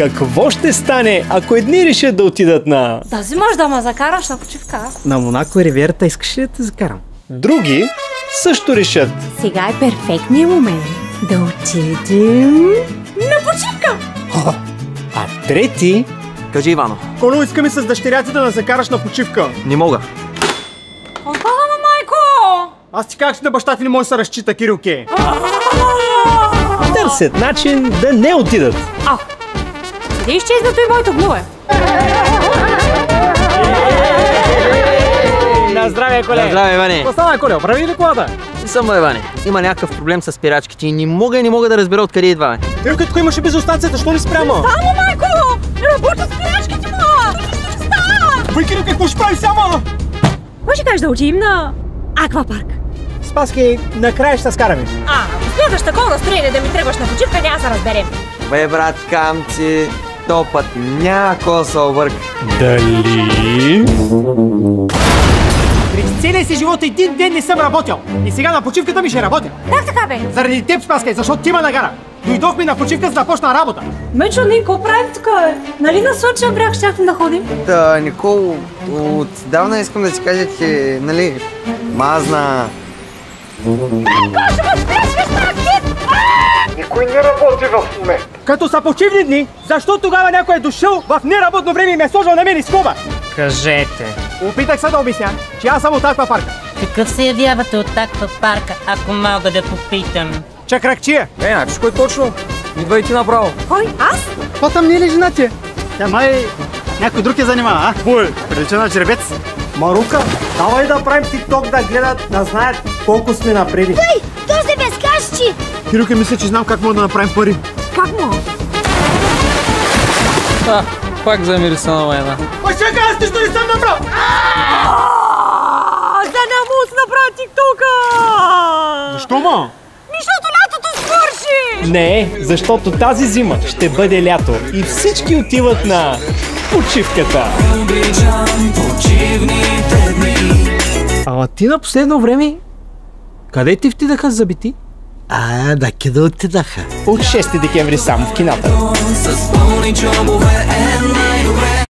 Какво ще стане, ако едни решат да отидат на... Да взимаш да ме закараш на почивка? На Монако и Ривиерата искаш ли да те закарам? Други също решат. Сега е перфектният момент да отидем на почивка! А трети... Кажи, Ивано. Коло, искаме с дъщерята да закараш на почивка. Не мога. Опала, майко! Аз ти казах, че на баща ти не може да се разчита, Кирилке. Търсят начин да не отидат. Къде изчезнато и моето глуве? На здраве, Коле! На здраве, Иване! Какво стана, Коле? Оправи ли колата? Не съм, Иване. Има някакъв проблем с спирачките и не мога да разбера откъде идва. Кирилке, тук имаше безостанцията, защо не спрямо? Само, майко! Не работя спирачките му! Нищо не става! Бой, Кирилке, какво ще прави само? Кой ще кажеш да отидем на аквапарк? Спаски, накрая ще се скараме. Следваш такова настроение да ми тръгваш на почивка, няма да се разберем. Бе, брат Камци, то път някой се обърка. Дали? Преди целия си живот един ден не съм работил. И сега на почивката ми ще работя. Как така, бе? Заради теб, Спаскай, защото ти ме нагара. Дойдохме на почивка, за да почна работа. Мечо, ние какво правим тук, бе? Нали на Слънчев бряг щяхме да ходим? Та, Никол, отдавна искам да ти кажа, че, нали, мазна... Никой не работи в момента. Като са почивни дни, защо тогава някой е дошъл в неработно време и ме е сложил на мен и скоба? Кажете. Опитах се да обясня, че аз съм от аквапарка. Какъв се явявате от аквапарка, ако мога да попитам? Чакракчия. Значи кой точно? Идва и ти направо. Кой? Аз? Това там не е ли жена ти? Тя май някой друг я занимава, а? Бой, прилича на жеребец. Марука, давай да правим тикток да гледат, да знаят колко сме напреди. Ей, този безкащи! Кирилка, мисля, че знам как мога да направим пари. Как му? Пак замириса на война. Ой, чакай, аз нищо не съм направил! Да не му се направи тиктока! Защо, ма? Защото лятото свърши! Не, защото тази зима ще бъде лято и всички отиват на почивката. Ама ти на последно време, къде ти втидаха зъбити? Да къде отидаха? От 6 декември само в кината. С пълни джобове е най-добре.